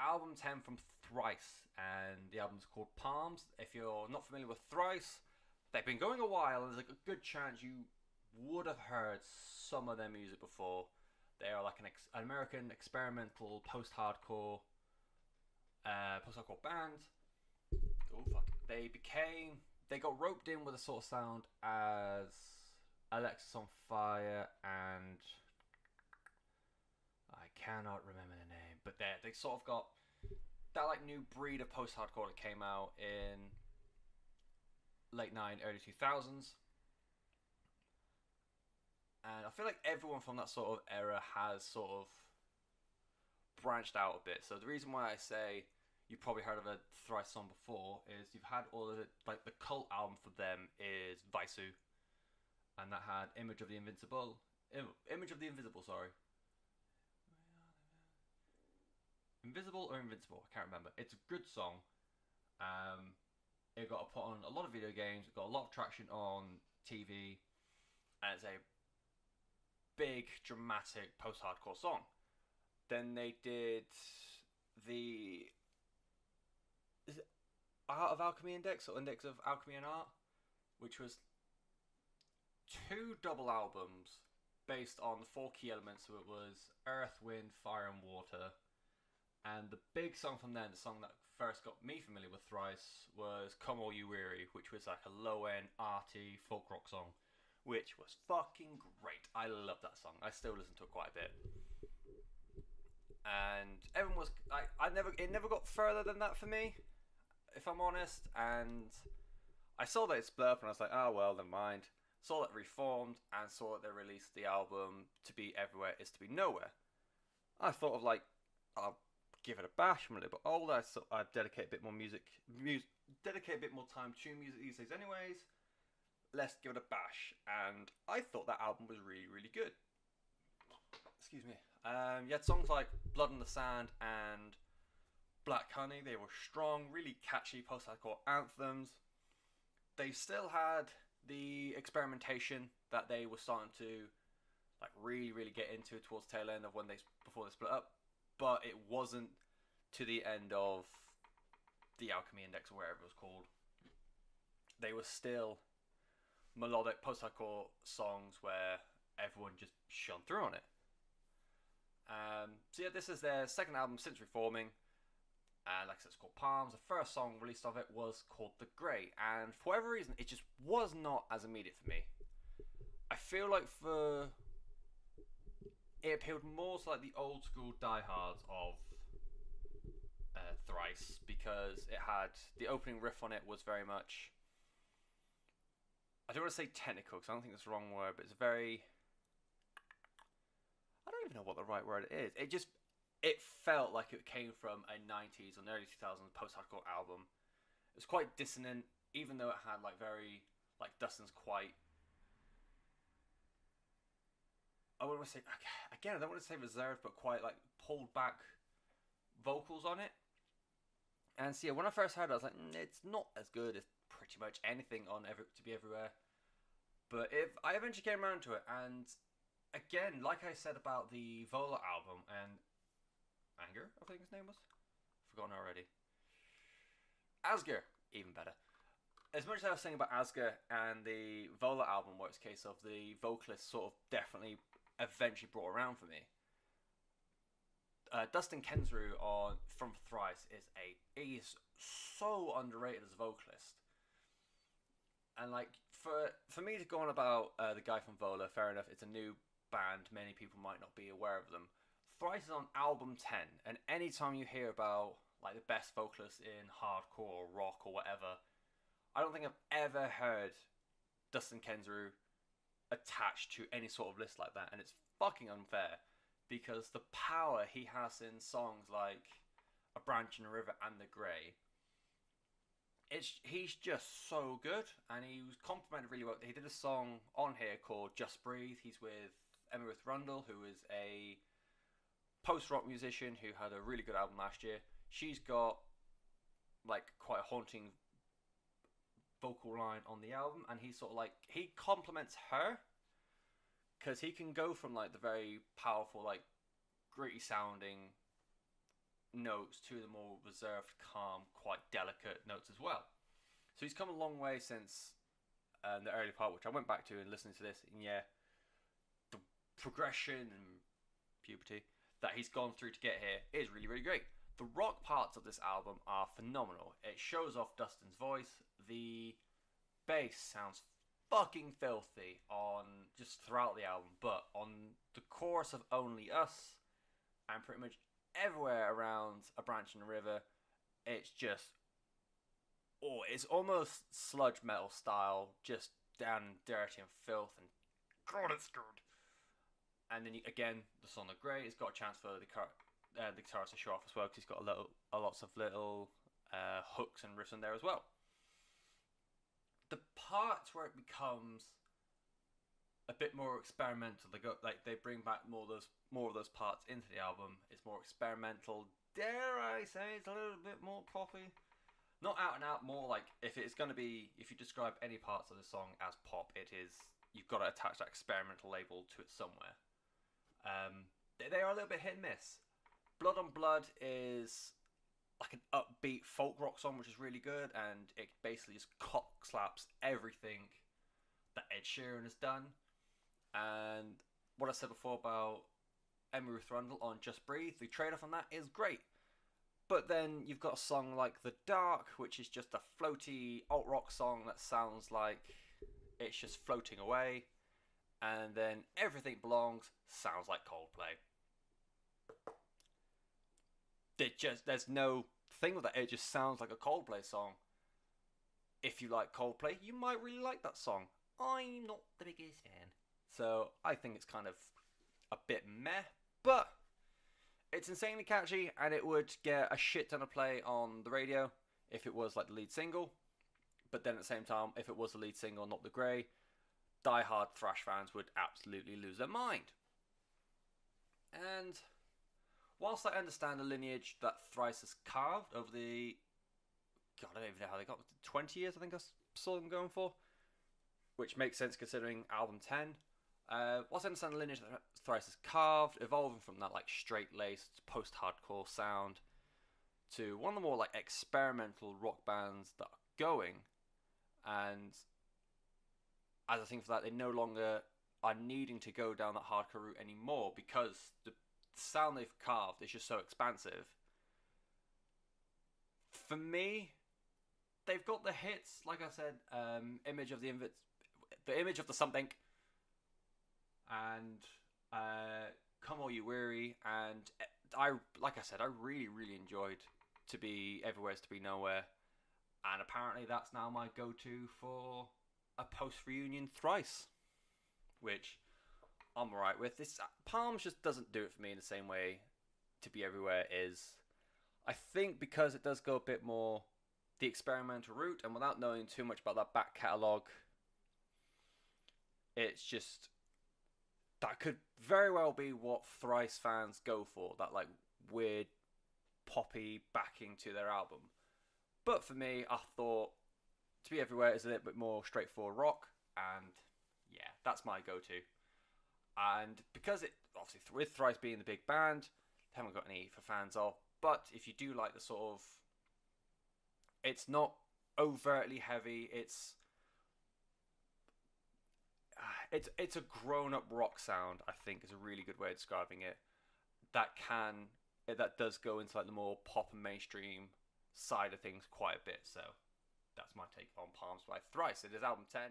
album 10 from Thrice, and the album's called Palms. If you're not familiar with Thrice, they've been going a while, and there's like a good chance you would have heard some of their music before. They are like an American experimental post-hardcore band. Oh fuck! They got roped in with a sort of sound as Alexis on Fire and I cannot remember the name, but they sort of got that like new breed of post-hardcore that came out in late early 2000s, and I feel like everyone from that sort of era has sort of branched out a bit. So the reason why I say you've probably heard of a Thrice song before is you've had all of the cult album for them is Visu, and that had Image of the Invisible, sorry. Invisible or Invincible, I can't remember. It's a good song. It got put on a lot of video games. It got a lot of traction on TV, and it's a big, dramatic post-hardcore song. Then they did the is it Art of Alchemy Index or Index of Alchemy and Art, which was two double albums based on the four key elements. So it was Earth, Wind, Fire, and Water. And the big song from them, the song that first got me familiar with Thrice, was Come All You Weary, which was like a low-end, arty folk rock song, which was fucking great. I love that song. I still listen to it quite a bit. And everyone was it never got further than that for me, if I'm honest. And I saw that it split up, and I was like, oh well, never mind. Saw that reformed, and saw that they released the album To Be Everywhere Is To Be Nowhere. I thought of like, I'll give it a bash. I'm a little bit older, so I dedicate a bit more dedicate a bit more time to music these days anyways. Let's give it a bash. And I thought that album was really, really good. Excuse me. You had songs like Blood on the Sand and Black Honey. They were strong, really catchy post-hardcore anthems. They still had the experimentation that they were starting to like really, really get into towards the tail end of before they split up. But it wasn't to the end of the Alchemy Index or whatever it was called. They were still melodic post-hardcore songs where everyone just shone through on it. So yeah, this is their second album since reforming. And like I said, it's called Palms. The first song released of it was called The Grey. And for whatever reason, it just was not as immediate for me. I feel like it appealed more to like the old school diehards of Thrice, because it had the opening riff on it was very much, I don't want to say technical because I don't think that's the wrong word, but it's very, I don't even know what the right word is. It felt like it came from a 90s or early 2000s post-hardcore album. It was quite dissonant, even though it had like very, like Dustin's quite, I wouldn't want to say, again, I don't want to say reserved, but quite like pulled back vocals on it. And so yeah, when I first heard it, I was like, it's not as good as pretty much anything on To Be Everywhere. But if I eventually came around to it, and again, like I said about the Vola album and Anger, I think his name was, forgotten already. Asger, even better. As much as I was saying about Asger and the Vola album, where it's a case of the vocalist sort of definitely eventually brought around for me. Dustin Kensrue from Thrice is so underrated as a vocalist, and like for me to go on about the guy from Vola, fair enough, it's a new band, many people might not be aware of them. Thrice is on album 10, and anytime you hear about like the best vocalists in hardcore or rock or whatever, I don't think I've ever heard Dustin Kensrue attached to any sort of list like that, and it's fucking unfair. Because the power he has in songs like A Branch in a River and The Grey, he's just so good, and he was complimented really well. He did a song on here called Just Breathe. He's with Emma Ruth Rundle, who is a post-rock musician who had a really good album last year. She's got like quite a haunting vocal line on the album, and he compliments her, because he can go from like the very powerful, like gritty sounding notes to the more reserved, calm, quite delicate notes as well. So he's come a long way since the early part, which I went back to and listening to this, and yeah, the progression and puberty that he's gone through to get here is really, really great. The rock parts of this album are phenomenal. It shows off Dustin's voice. The bass sounds fucking filthy on just throughout the album, but on the chorus of Only Us and pretty much everywhere around A Branch in the River, it's just, oh, it's almost sludge metal style, just down and dirty and filth, and God, it's good. And then again, the Son of Grey has got a chance for the guitarist to show off as well, because he's got lots of little hooks and riffs in there as well. The parts where it becomes a bit more experimental, they bring back more of those parts into the album. It's more experimental. Dare I say it's a little bit more poppy? Not out and out, more like if you describe any parts of the song as pop, you've got to attach that experimental label to it somewhere. They are a little bit hit and miss. Blood on Blood is like an upbeat folk rock song, which is really good, and it basically just cock slaps everything that Ed Sheeran has done. And what I said before about Emma Ruth Rundle on Just Breathe, the trade-off on that is great. But then you've got a song like The Dark, which is just a floaty alt-rock song that sounds like it's just floating away. And then Everything Belongs sounds like Coldplay. There's no thing with that. It just sounds like a Coldplay song. If you like Coldplay, you might really like that song. I'm not the biggest fan, so I think it's kind of a bit meh, but it's insanely catchy, and it would get a shit ton of play on the radio if it was like the lead single. But then at the same time, if it was the lead single, not the Grey, die-hard thrash fans would absolutely lose their mind. And whilst I understand the lineage that Thrice has carved over the... God, I don't even know how they got 20 years, I think I saw them going for. Which makes sense considering album 10. Whilst I understand the lineage that Thrice has carved, evolving from that like straight-laced post-hardcore sound to one of the more like experimental rock bands that are going. And as I think for that, they no longer are needing to go down that hardcore route anymore, because the sound they've carved is just so expansive. For me, they've got the hits, like I said, Image of the Something, and Come All You Weary, and I really, really enjoyed To Be Everywhere Is To Be Nowhere, and apparently that's now my go-to for a post-reunion Thrice, which I'm alright with. This Palms just doesn't do it for me in the same way To Be Everywhere is. I think because it does go a bit more the experimental route, and without knowing too much about that back catalogue, it's just, that could very well be what Thrice fans go for, that like weird poppy backing to their album. But for me, I thought To Be Everywhere is a little bit more straightforward rock, and yeah, that's my go-to. And because it, obviously with Thrice being the big band, they haven't got any for fans of, but if you do like the sort of, it's not overtly heavy, it's a grown-up rock sound, I think is a really good way of describing it, that does go into like the more pop and mainstream side of things quite a bit. So that's my take on Palms by Thrice. It is album 10.